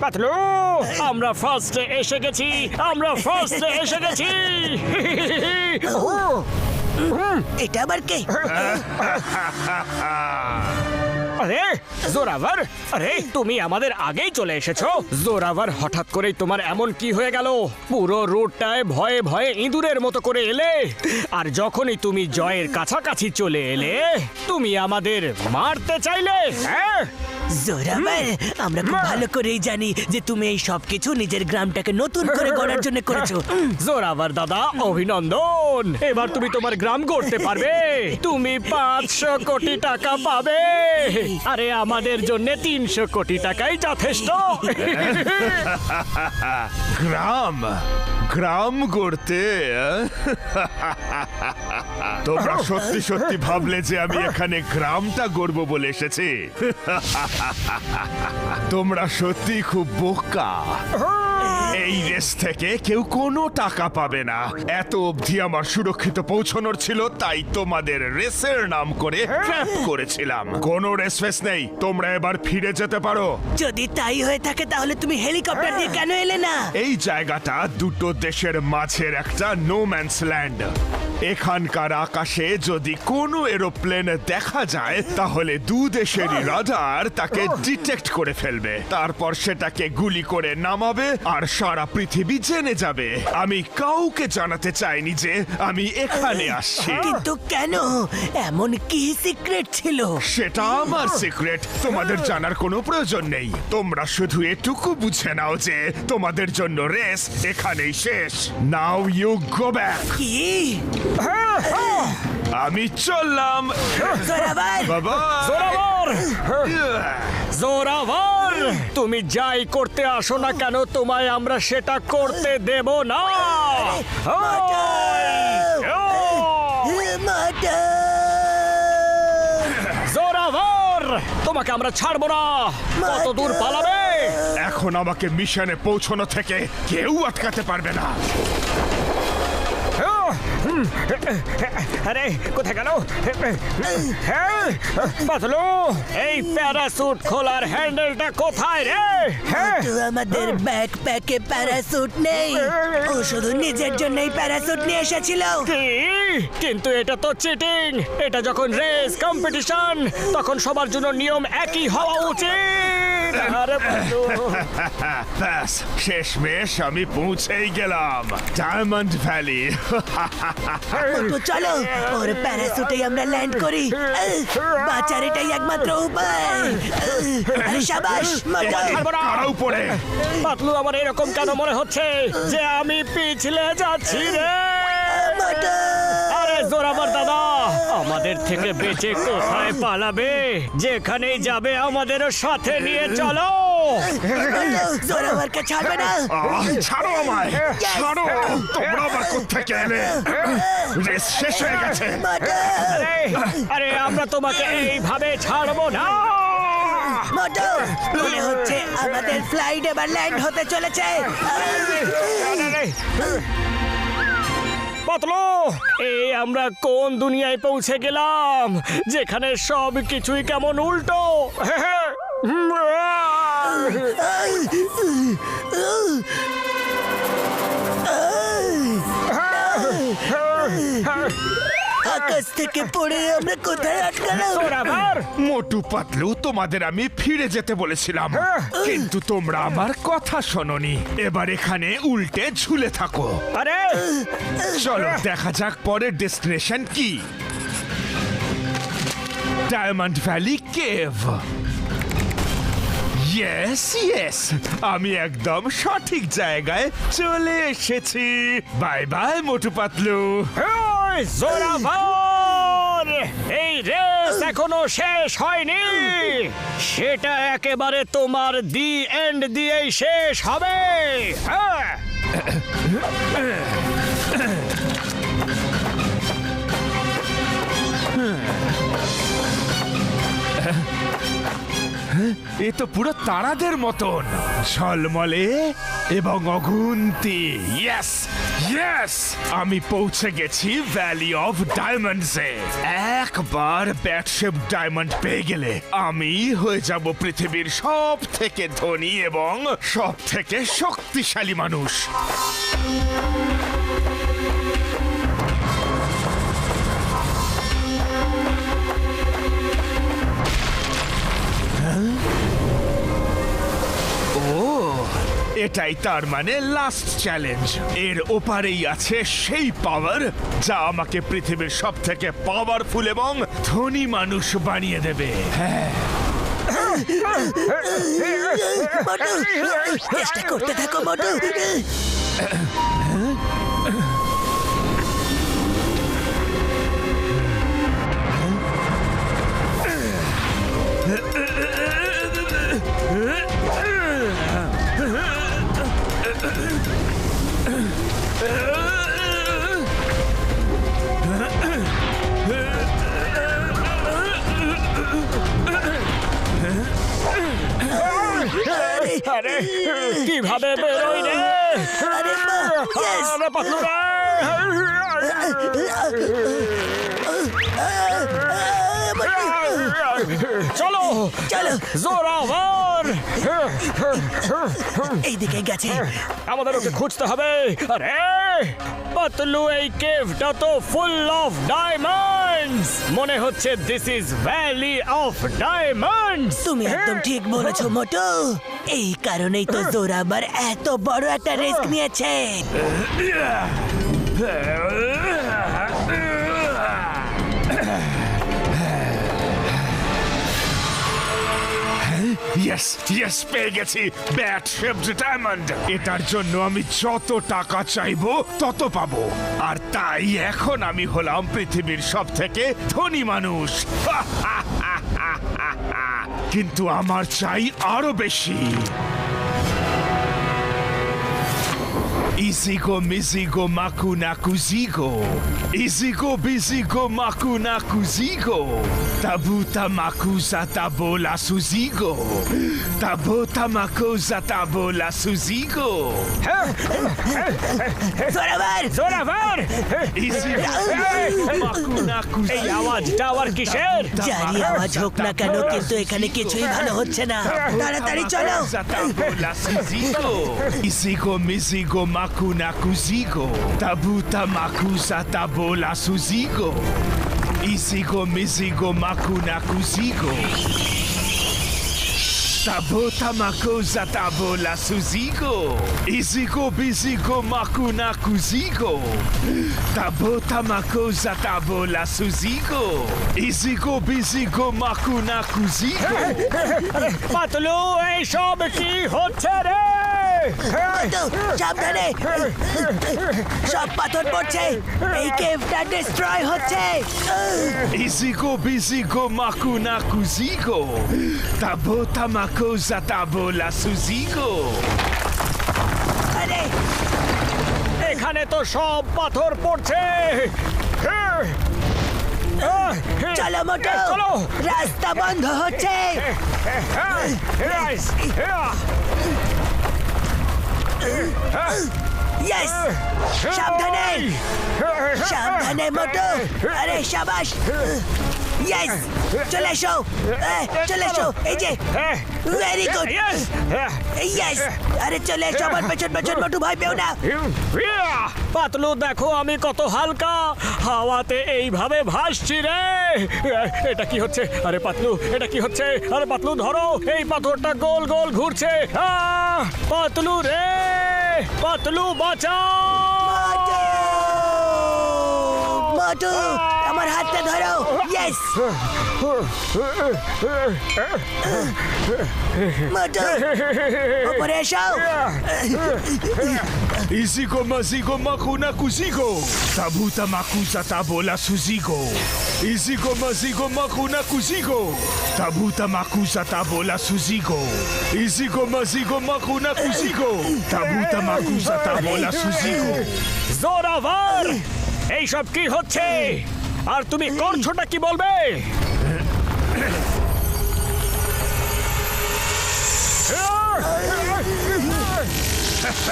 পাতলু, আমরা ফার্স্টে এসে গেছি, আমরা ফার্স্টে এসে গেছি। এটা আবার কে? আরে জোরাভার, আরে তুমি আমাদের আগেই চলে এসেছো। জোরাভার, হঠাৎ করেই তোমার এমন কি হয়ে গেল? পুরো রুটটায় ভয়ে ভয়ে ইঁদুরের মতো করে এলে, আর যখনই তুমি জয়ের কাছাকাছি চলে এলে তুমি আমাদের মারতে চাইলে। হ্যাঁ জোরাভার, আমরা খুব ভালো করেই জানি যে তুমি এই সবকিছু নিজের গ্রামটাকে নতুন করে গড়ার জন্য করেছো। জোরাভার দাদা, অভিনন্দন। এবার তুমি তোমার গ্রাম গড়তে পারবে। তুমি 500 কোটি টাকা পাবে। আরে আমাদের জন্য 300 কোটি টাকাই যথেষ্ট। গ্রাম গ্রাম গড়তে তোমরা সত্যি সত্যি ভাবলে যে আমি এখানে গ্রামটা গড়বো বলে এসেছি? তোমরা সত্যি খুব বোকা। এই রেস থেকে কেউ কোনো টাকা পাবে না। এত অবধি আমার সুরক্ষিত পৌঁছানোর ছিল, তাই তোমাদের রেসের নাম করে ট্র্যাপ করেছিলাম। কোনো রেস ফেস নেই, তোমরা এবার ফিরে যেতে পারো। যদি তাই হয়ে থাকে তাহলে তুমি হেলিকপ্টার দিয়ে কেন এলে না? এই জায়গাটা দুটো দেশের মাঝের একটা নো ম্যানস ল্যান্ড। এখানকার আকাশে যদি কোনো এরোপ্লেন দেখা যায় তাহলে দু দেশেরই রাডার তাকে ডিটেক্ট করে ফেলবে। তারপর সেটাকে গুলি করে নামাবে আর সারা পৃথিবী জেনে যাবে। আমি কাউকে জানাতে চাইনি যে আমি এখানে আসছি। কিন্তু কেন? এমন কি সিক্রেট ছিল? সেটা আমার সিক্রেট, তোমাদের জানার কোনো প্রয়োজন নেই। তোমরা শুধু এটুকু বুঝে নাও যে তোমাদের জন্য রেস এখানেই শেষ। Now you go back. কি? আমি চললাম জোরাভার, বাবা। জোরাভার, জোরাভার, তুমি যাই করতে আসো না কেন তোমায় আমরা সেটা করতে দেব না। জোরাভার, তোমাকে আমরা ছাড়বো না। কত দূর পালাবে? এখন আমাকে মিশনে পৌঁছানো থেকে কেউ আটকাতে পারবে না। আরে কোথায় গেল? পাতলু, এই প্যারাসুট খোলার হ্যান্ডেলটা কোথায় রে? তো আমাদের ব্যাকপ্যাকে প্যারাসুট নেই। ও শুধু নিজের জন্যই প্যারাসুট নিয়ে এসেছিল। কি? কিন্তু এটা তো চিটিং। এটা যখন রেস কম্পিটিশন তখন সবার জন্য নিয়ম একই হওয়া উচিত। আরে পাতলু, ব্যাস, শেষমেশ আমি পৌঁছেই গেলাম ডায়মন্ড ভ্যালি। তো চলো ওর প্যারাসুটেই আমরা ল্যান্ড করি। বাঁচার এটাই একমাত্র উপায়। আরে শাবাশ, মজা। কারা উপরে? পাতলু, আমার এরকম কেন মনে হচ্ছে যে আমি পিছলে যাচ্ছি রে? আরে জোরাভার দাদা, আমাদের থেকে বেঁচে কোথায় পালাবে? যেখানেই যাবে আমাদেরও সাথে নিয়ে চলো। জোরাভারকে ছাড়বে না। ছাড়ো আমায়, ছাড়ো। তোমরা আবার কোত্থেকে এলে? রেস শেষ হয়ে গেছে। আরে, আরে আমরা তোমাকে এইভাবে ছাড়বো না। মোটো, মনে হচ্ছে আমাদের ফ্লাইট এবার ল্যান্ড হতে চলেছে। পাতলু, এই আমরা কোন দুনিয়ায় পৌঁছে গেলাম যেখানে সব কিছুই কেমন উল্টো? আকাশ থেকে পড়ে আমরা কোথায় আটকালাম? জোরাভার, মোটু পাতলু, তোমাদের আমি ফিরে যেতে বলেছিলাম, কিন্তু তোমরা আমার কথা শোনোনি। এবার এখানে উল্টে ঝুলে থাকো। আরে চলো দেখা যাক পরের ডেস্টিনেশন কি। Diamond valley cave. Yes yes, আমি একদম সঠিক জায়গায় চলে এসেছি। Bye bye Motu Patlu. ওই জোরাভার, এই রেস এখনো শেষ হয়নি। সেটা একেবারে তোমার দি এন্ড দিয়েই শেষ হবে। হ্যাঁ, এ তো পুরো তারাদের মতন ঝলমলে এবং অগুন্তি। ইয়েস ইয়েস, আমি পৌঁছে গেছি ভ্যালি অফ ডায়মন্ডসে। একবার ব্যাটশেপ ডায়মন্ড পেয়ে গেলে আমি হয়ে যাব পৃথিবীর সব থেকে ধনী এবং সব থেকে শক্তিশালী মানুষ। এটাই তার মানে লাস্ট চ্যালেঞ্জ। এর ওপারেই আছে সেই পাওয়ার যা আমাকে পৃথিবীর সব থেকে পাওয়ারফুল এবং ধনী মানুষ বানিয়ে দেবে। হ্যাঁ, মোটু, চেষ্টা করতে থাকো মোটু। আরে কিভাবে বেরোই রে? আরে বাহ, yes! আরে পাতলু রে! চলো চলো। জোরাভার! এইদিকে গেছে। আমাদের ওকে খুঁজতে হবে। আরে পাতলু, এই কেভটা তো ফুল অফ ডায়মন্ডস। মনে হচ্ছে this is valley of diamonds. তুমি একদম ঠিক বলেছো মোটু। এই কারণেই তো জোরাবার এত বড় একটা রিস্ক নিয়েছে। ইয়েস ইয়েস, পেয়ে গেছি ব্যাট শেপড ডায়মন্ড। এটার জন্য আমি যত টাকা চাইবো তত পাবো, আর তাই এখন আমি হলাম পৃথিবীর সব থেকে ধনী মানুষ। কিন্তু আমার চাই আরো বেশি। Izigo mizigo makuna kuzigo. Izigo bizigo makuna kuzigo. Tabuta makuza tabola suzigo. Tabuta makuza tabola suzigo. Zorawar! জোরাভার! Izigo makuna এই kuzigo. আওয়াজটা আবার কিসের? জানি আওয়াজ হোক না কেন, কিন্তু এখানে কিছুই ভালো হচ্ছে না। তাড়াতাড়ি চলো। Izigo mizigo makuna kuzigo. Tabuta makuza tabola suzigo. Izigo mizigo makuna kuzigo. Tabota makuza tabola suzigo. Izigo bizigo makuna kuzigo. Tabota makuza tabola suzigo. Izigo bizigo makuna kuzigo. Patlu, এই সব কি হচ্ছে রে? মোটু, সাবধানে! সব পাথর পড়ছে। এই কেভটা ডিস্ট্রয় হচ্ছে। Izigo bizigo makuna kuzigo. Tabota makuza tabola suzigo. আরে এখানে তো সব পাথর পড়ছে। চলো মোটু, চলো। রাস্তা বন্ধ হচ্ছে। ইয়েস! সাবধানে! সাবধানে মোটু! আরে শাবাশ! ইয়েস! চলে এসো! চলে এসো! এই যে! Very good! ইয়েস! আরে চলে এসো আমার পেছন পেছন, মোটু ভয় পেও না। পাতলু, দেখো আমি কত হালকা, হাওয়াতে এইভাবে ভাসছি রে। এটা কি হচ্ছে? আরে পাতলু, এটা কি হচ্ছে? আরে পাতলু ধরো, এই পাথরটা গোল গোল ঘুরছে। পাতলু রে, পাতলু বাঁচাও! মোটু, আমার হাতটা ধরো। ইয়েস! মোটু, উপরে এসো। Izigo mazigo makuna kuzigo. Tabuta makuza tabola suzigo. Izigo mazigo makuna kuzigo. Tabuta makuza tabola suzigo. Izigo mazigo makuna kuzigo. Tabuta makuza tabola suzigo. জোরাভার! এইসব কি হচ্ছে? আর তুমি করছোটা কি বলবে? ও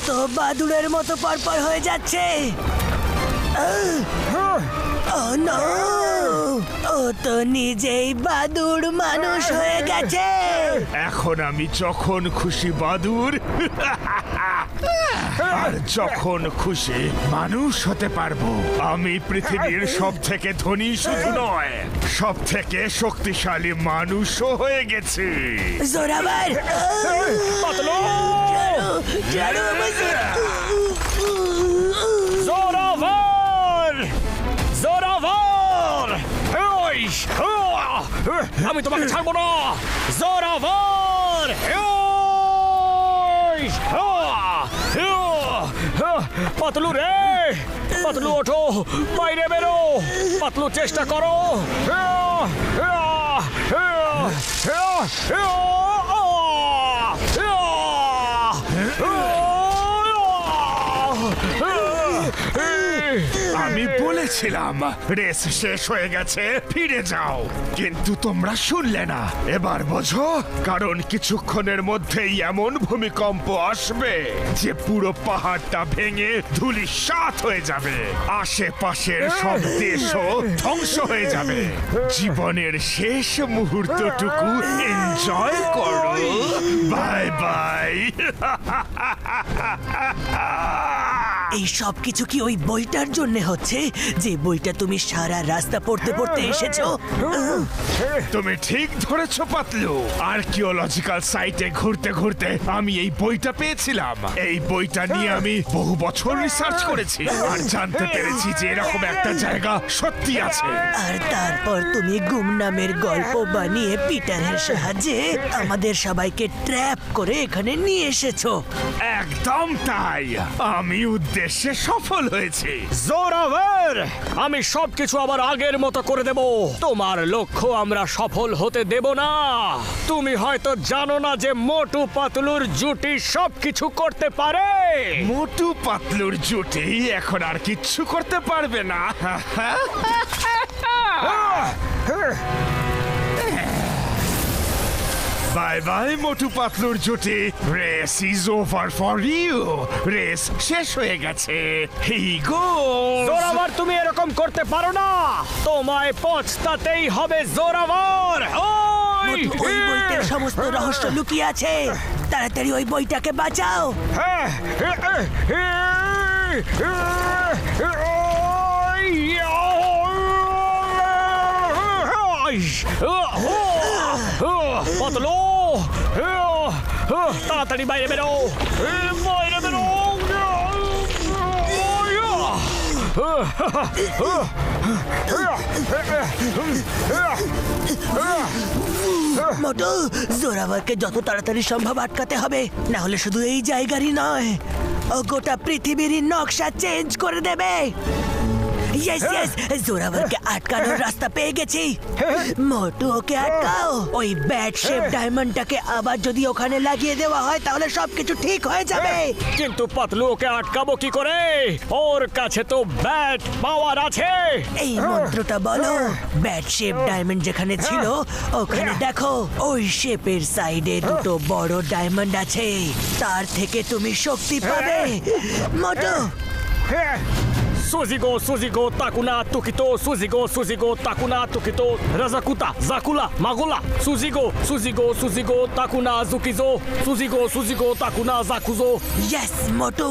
তো বাদুড়ের মতো পরপর হয়ে যাচ্ছে। ও নো, ও তো নিজেই বাদুড় মানুষ হয়ে গেছে। এখন আমি যখন খুশি বাদুর আর যখন খুশি মানুষ হতে পারবো। আমি পৃথিবীর সব থেকে ধনী শুধু নয়, সব থেকে শক্তিশালী মানুষও হয়ে গেছি। জোরাবার, পাতলু ছাড়ো আমাকে। জোরাভার জোরাভার ওই, আমি তোমাকে ছাড়বো না। জোরাভার ওই, পাতলু রে, পাতলু ওঠো, বাইরে বেরো। পাতলু চেষ্টা করো। আমি বলেছিলাম রেস শেষ হয়ে গেছে, ফিরে যাও, কিন্তু তোমরা শুনলে না। এবার বোঝো, কারণ কিছুক্ষণের মধ্যেই এমন ভূমিকম্প আসবে যে পুরো পাহাড়টা ভেঙে ধূলিসাৎ হয়ে যাবে। আশেপাশের সব দেশও ধ্বংস হয়ে যাবে। জীবনের শেষ মুহূর্তটুকু এনজয় করো। Bye bye. এই সব কিছু কি ওই বইটার জন্য হচ্ছে, যে বইটা তুমি সারা রাস্তা পড়তে পড়তে এসেছো? তুমি ঠিক ধরেছো পাতলু। আর্কিওলজিক্যাল সাইটে ঘুরতে ঘুরতে আমি এই বইটা পেয়েছিলাম। এই বইটা নিয়ে আমি বহু বছর রিসার্চ করেছি আর জানতে পেরেছি যে এরকম একটা জায়গা সত্যি আছে। আর তারপর তুমি গুমনামের গল্প বানিয়ে পিটারের সাহায্যে আমাদের সবাইকে ট্র্যাপ করে এখানে নিয়ে এসেছো। একদম তাই, আমি উদ্দেশ্যে সফল হয়েছি। জোরাভার, আমি সবকিছু আবার আগের মতো করে দেব। তোমার লক্ষ্য আমরা সফল হতে দেব না। তুমি হয়তো জানো না যে মোটু পাতলুর জুটি সবকিছু করতে পারে। মোটু পাতলুর জুটি এখন আর কিচ্ছু করতে পারবে না। বাই বাই মোটু পাতলুর জুটি, race is over for you. Race শেষ হয়ে গেছে। হি গোস। জোরাভার, তুমি এরকম করতে পারো না। তোমায় পছতাতেই হবে জোরাভার। ওই ওই বইটার সমস্ত রহস্য লুকিয়ে আছে। তাড়াতাড়ি ওই বইটাকে বাঁচাও। পাতলু, তাড়াতাড়ি বাইরে বেরো, বাইরে বেরো। মোটু, জোরাভারকে যত তাড়াতাড়ি সম্ভব আটকাতে হবে, না হলে শুধু এই জায়গারই নয়, ও গোটা পৃথিবীরই নকশা চেঞ্জ করে দেবে। ইয়েস ইয়েস, জোরাভারকে আটকানোর রাস্তা পেয়ে গেছি। মোটু, ওকে আটকাও। ওই ব্যাট শেপ ডায়মন্ডটাকে আবার যদি ওখানে লাগিয়ে দেওয়া হয় তাহলে সবকিছু ঠিক হয়ে যাবে। কিন্তু পাতলু, ওকে আটকাবো কি করে? ওর কাছে তো ব্যাট পাওয়ার আছে। এই মন্ত্রটা বলো। ব্যাট শেপ ডায়মন্ড যেখানে ছিল ওখানে দেখো, ওই শেপের সাইডে দুটো বড় ডায়মন্ড আছে। তার থেকে তুমি শক্তি পাবে। মোটু, Suzigo, Suzigo, Takuna, Tukito, Suzigo, Suzigo, Takuna, Tukito, Razakuta, Zakula, Magula, Suzigo, Suzigo, Suzigo, Takuna, Zukizo, Suzigo, Suzigo, Takuna, Zakuzo. Yes Motu,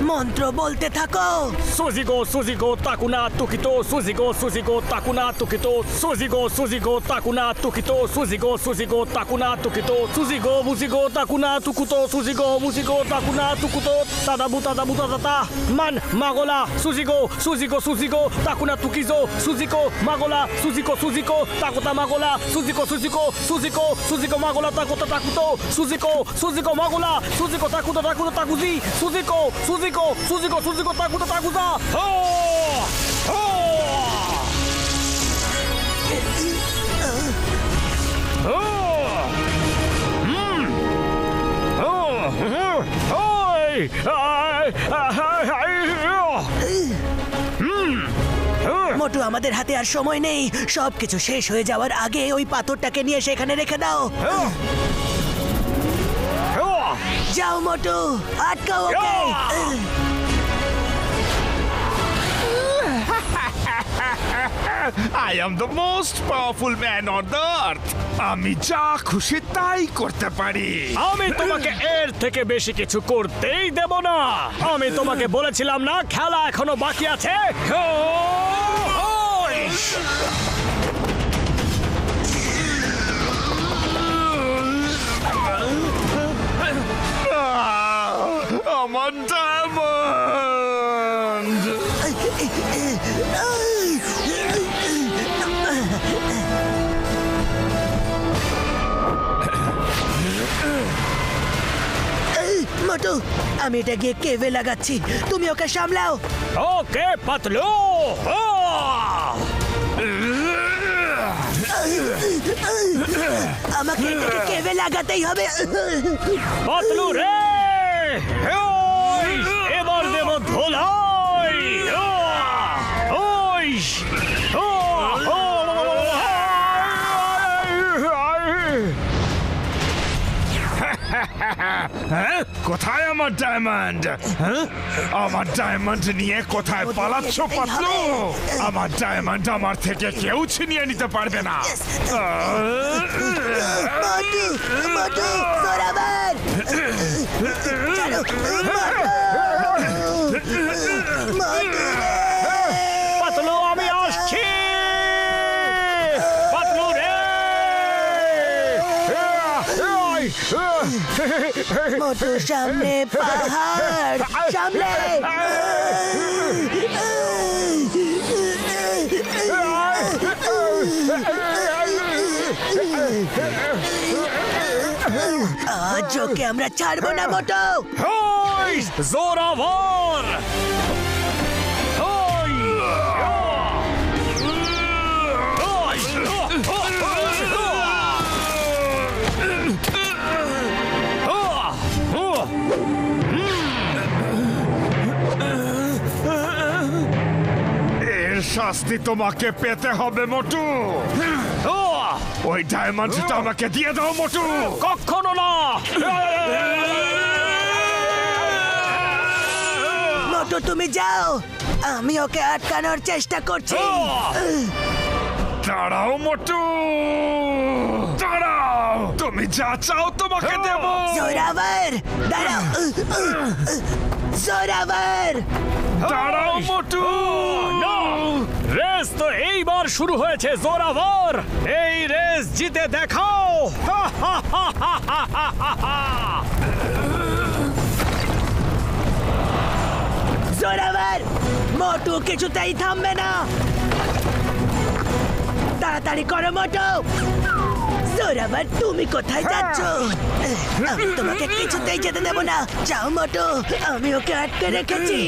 মন্ত্র বলতে থাকো। Suzigo, Suzigo, Takuna, Tukito, Suzigo, Suzigo, Takuna, Tukito, Suzigo, Suzigo, Takuna, Tukito, Suzigo, Suzigo, Takuna, Tukito, Suzigo, Muzigo, Takuna, Tukuto, Suzigo, Muzigo, Takuna, Tukuto, Tadabu, Tadabu, Tadata, Man, Magola, Suzigo, Suzigo, Suzigo, Takuna, Tukizo, Suzigo, Magola, Suzigo, Suzigo, Takuta, Magola, Suzigo, Suzigo, Suzigo, Suzigo, Magola, Takuta, Takuto, Suzigo, Suzigo, Magola, Suzigo, Takuta, Takuta, Takuzi, Suzigo, Suzigo, Suzigo, Suzigo, Takuta, Takuza. Oh! Oh! মোটু, আমাদের হাতে আর সময় নেই। সবকিছু শেষ হয়ে যাওয়ার আগে ওই পাথরটাকে নিয়ে সেখানে রেখে দাও। যাও মোটু, আটকাও ওকে। I am the most powerful man on the earth. আমি যা খুশি তাই করতে পারি। আমি তোমাকে এর থেকে বেশি কিছু করতেই দেব না। আমি তোমাকে বলেছিলাম না খেলা এখনো বাকি আছে। আমার ডায়মন্ড! মোটু, আমি এটা গিয়ে কেভে লাগাচ্ছি, তুমি ওকে সামলাও। ওকে পাতলু। আমাকে এটাকে কেভে লাগাতেই হবে। পাতলু রে, এবার দেব ধোলাই। কোথায় আমার ডায়মন্ড? আমার ডায়মন্ড নিয়ে কোথায় পালাচ্ছ পাতলু? আমার ডায়মন্ড আমার থেকে কেউ ছিনিয়ে নিতে পারবে না। মোটু, মোটু, সরাবার। চলো, মোটু। পাতলু, আমি আসছি। পাতলু রে। মোটু, সামনে পাহাড়, সামনে। আজ ওকে আমরা ছাড়বো না মোটু। জোরাভার। এর শাস্তি তোমাকে পেতে হবে মোটু। ওই ডায়মন্ডটা আমাকে দিয়ে দাও মোটু। কখনো না। মোটু, তুমি যাও, আমি ওকে আটকানোর চেষ্টা করছি। দাঁড়াও মোটু, দাঁড়াও। তুমি যা চাও তোমাকে দেব। জোরাবার, দাঁড়াও। জোরাবার, দাঁড়াও মোটু। রেস তো এইবার শুরু হয়েছে জোরাভার। এই রেস জিতে দেখাও। জোরাবার, মোটু কিছুতেই থামবে না। তাড়াতাড়ি করো মোটু। জোরাবার, তুমি কোথায় যাচ্ছ? আমি তোমাকে কিছুতেই যেতে দেব না। যাও মোটু, আমি ওকে আটকে রেখেছি।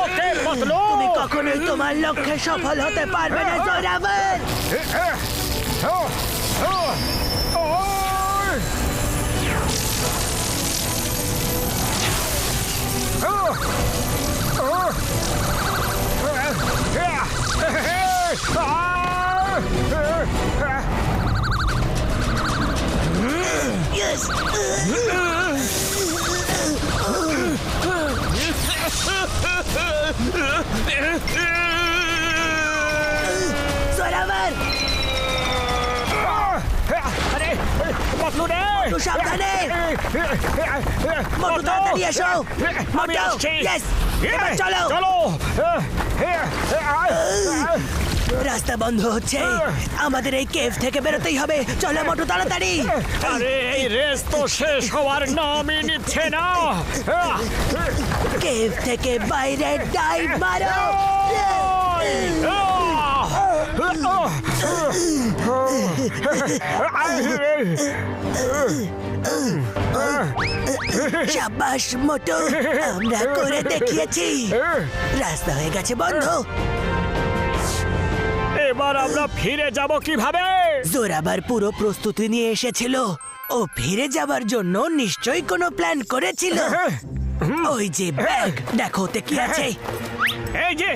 ওকে পাতলু। তুমি কখনোই তোমার লক্ষ্যে সফল হতে পারবে না জোরাবার। Yes. জোরাবার, আরে পাতলু রে। মোটু সাবধানে। মোটু তাড়াতাড়ি এসো। আমি মোটু, আসছি। yes, এবার চলো। চলো। রাস্তা বন্ধ হচ্ছে, আমাদের এই কেভ থেকে বেরোতেই হবে। চলো মোটু, তাড়াতাড়ি। আরে এই রেস তো শেষ হওয়ার নামই নিচ্ছে না। কেভ থেকে বাইরে ডাইভ মারো। শাবাশ মোটু, আমরা করে দেখিয়েছি। রাস্তা হয়ে গেছে বন্ধ। এবার আমরা ফিরে যাব কিভাবে? জোরাবার পুরো প্রস্তুতি নিয়ে এসেছিল। ও ফিরে যাবার জন্য নিশ্চয়ই কোনো প্ল্যান করেছিল। ওই যে ব্যাগ দেখো ওতে কি আছে। এই যে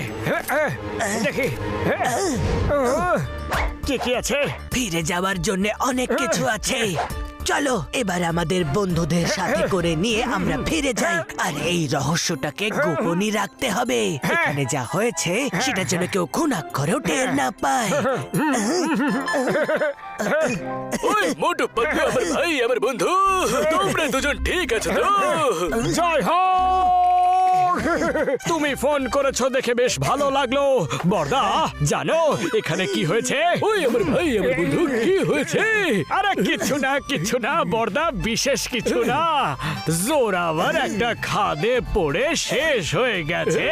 দেখি কি কি আছে? ফিরে যাওয়ার জন্য অনেক কিছু আছে। চলো এবার আমাদের বন্ধুদের সাথে করে নিয়ে আমরা ফিরে যাই, আর এই রহস্যটাকে গোপনই রাখতে হবে। এখানে যা হয়েছে সেটা যেন কেউ খুনাক্ষরেও টের না পায়। ওই মোটু পাতলু আমার ভাই, আমার বন্ধু, তোমরা দুজন ঠিক আছো তো? জয় হোক! তুমি ফোন করেছো দেখে বেশ ভালো লাগলো। বর্দা, জানো এখানে কি হয়েছে? ওই আমার ভাই, আমার বন্ধু, কি হয়েছে? আরে কিছু না বর্দা, বিশেষ কিছু না। জোরাভার একটা খাদে পড়ে শেষ হয়ে গেছে।